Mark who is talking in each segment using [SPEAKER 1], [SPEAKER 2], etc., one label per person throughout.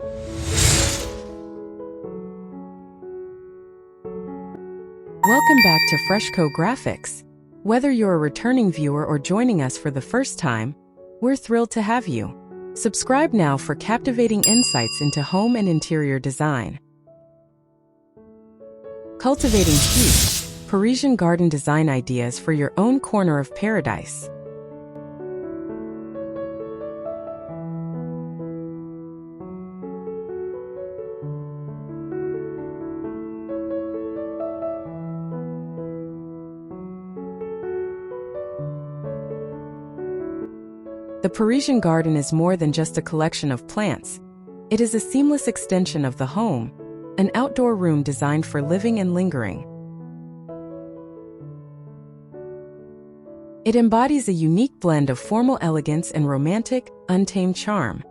[SPEAKER 1] Welcome back to FreshCo Graphics. Whether you're a returning viewer or joining us for the first time, we're thrilled to have you. Subscribe now for captivating insights into home and interior design. Cultivating Chic, Parisian Garden Design Ideas for your own corner of paradise. The Parisian garden is more than just a collection of plants. It is a seamless extension of the home, an outdoor room designed for living and lingering. It embodies a unique blend of formal elegance and romantic, untamed charm.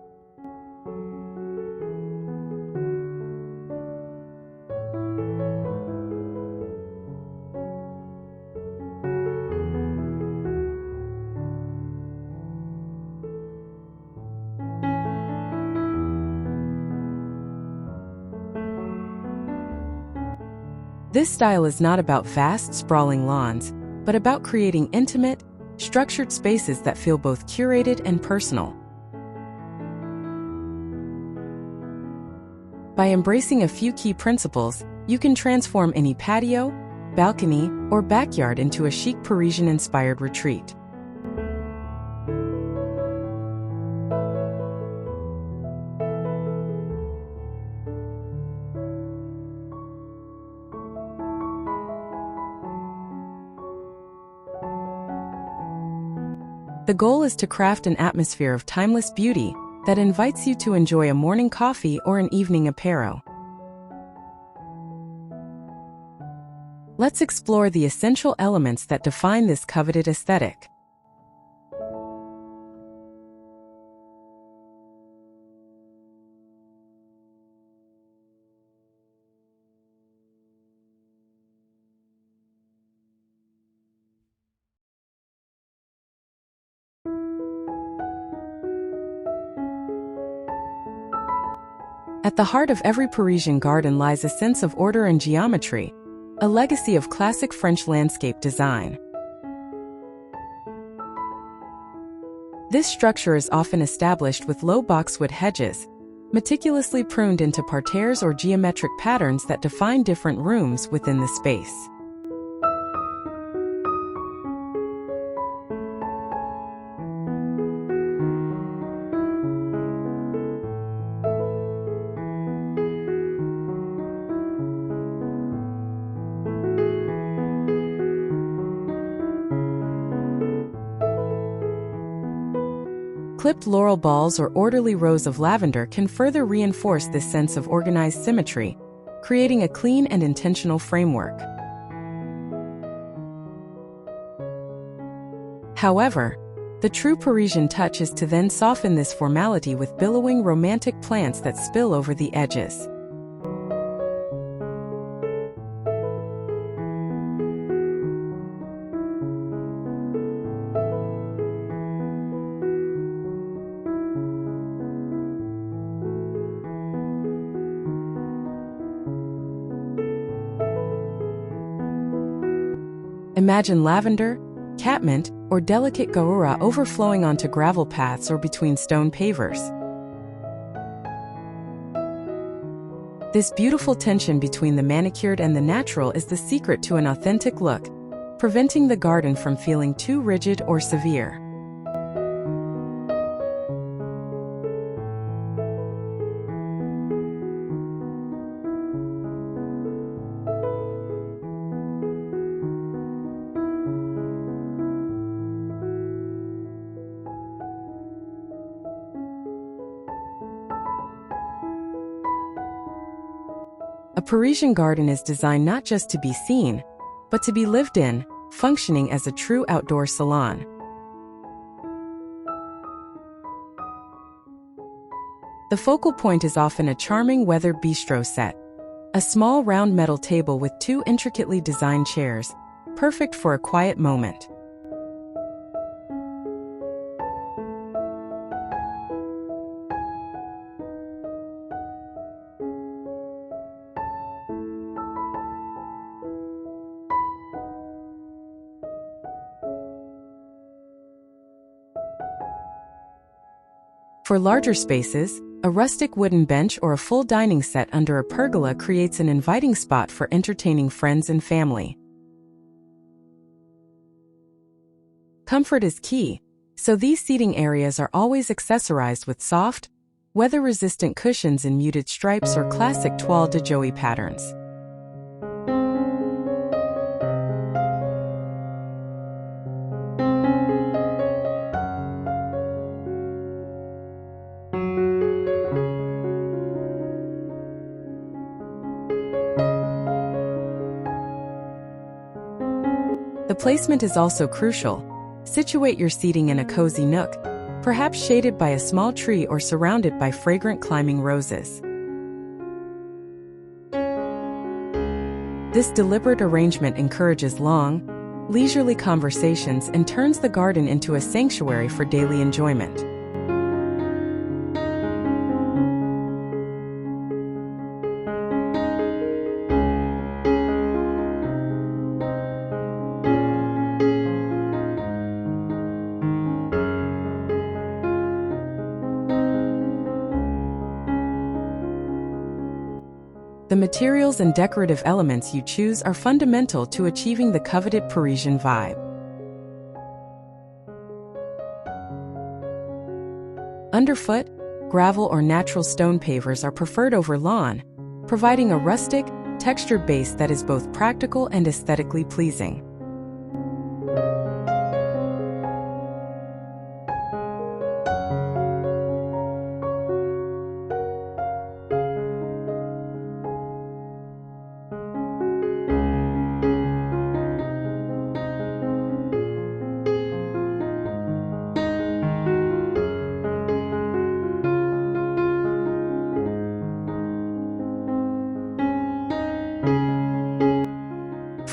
[SPEAKER 1] This style is not about vast, sprawling lawns, but about creating intimate, structured spaces that feel both curated and personal. By embracing a few key principles, you can transform any patio, balcony, or backyard into a chic Parisian-inspired retreat. The goal is to craft an atmosphere of timeless beauty that invites you to enjoy a morning coffee or an evening apéro. Let's explore the essential elements that define this coveted aesthetic. At the heart of every Parisian garden lies a sense of order and geometry, a legacy of classic French landscape design. This structure is often established with low boxwood hedges, meticulously pruned into parterres or geometric patterns that define different rooms within the space. Clipped laurel balls or orderly rows of lavender can further reinforce this sense of organized symmetry, creating a clean and intentional framework. However, the true Parisian touch is to then soften this formality with billowing romantic plants that spill over the edges. Imagine lavender, catmint, or delicate gaura overflowing onto gravel paths or between stone pavers. This beautiful tension between the manicured and the natural is the secret to an authentic look, preventing the garden from feeling too rigid or severe. A Parisian garden is designed not just to be seen, but to be lived in, functioning as a true outdoor salon. The focal point is often a charming weathered bistro set, a small round metal table with two intricately designed chairs, perfect for a quiet moment. For larger spaces, a rustic wooden bench or a full dining set under a pergola creates an inviting spot for entertaining friends and family. Comfort is key, so these seating areas are always accessorized with soft, weather-resistant cushions in muted stripes or classic toile de Jouy patterns. The placement is also crucial. Situate your seating in a cozy nook, perhaps shaded by a small tree or surrounded by fragrant climbing roses. This deliberate arrangement encourages long, leisurely conversations and turns the garden into a sanctuary for daily enjoyment. The materials and decorative elements you choose are fundamental to achieving the coveted Parisian vibe. Underfoot, gravel or natural stone pavers are preferred over lawn, providing a rustic, textured base that is both practical and aesthetically pleasing.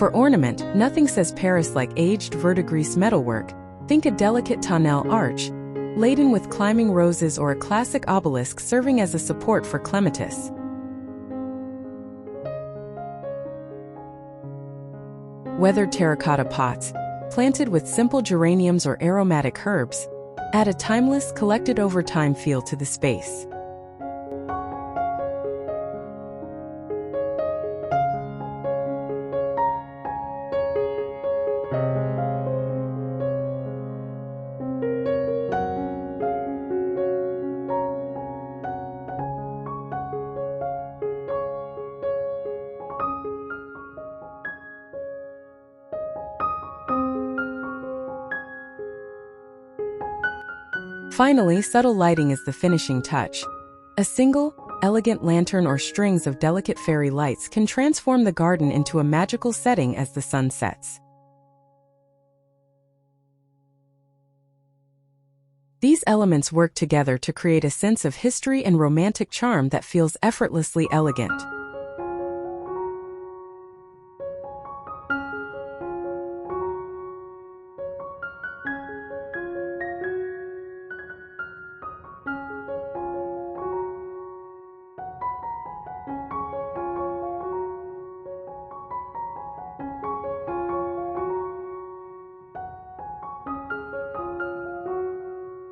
[SPEAKER 1] For ornament, nothing says Paris like aged verdigris metalwork. Think a delicate tonnelle arch, laden with climbing roses or a classic obelisk serving as a support for clematis. Weathered terracotta pots, planted with simple geraniums or aromatic herbs, add a timeless, collected over time feel to the space. Finally, subtle lighting is the finishing touch. A single, elegant lantern or strings of delicate fairy lights can transform the garden into a magical setting as the sun sets. These elements work together to create a sense of history and romantic charm that feels effortlessly elegant.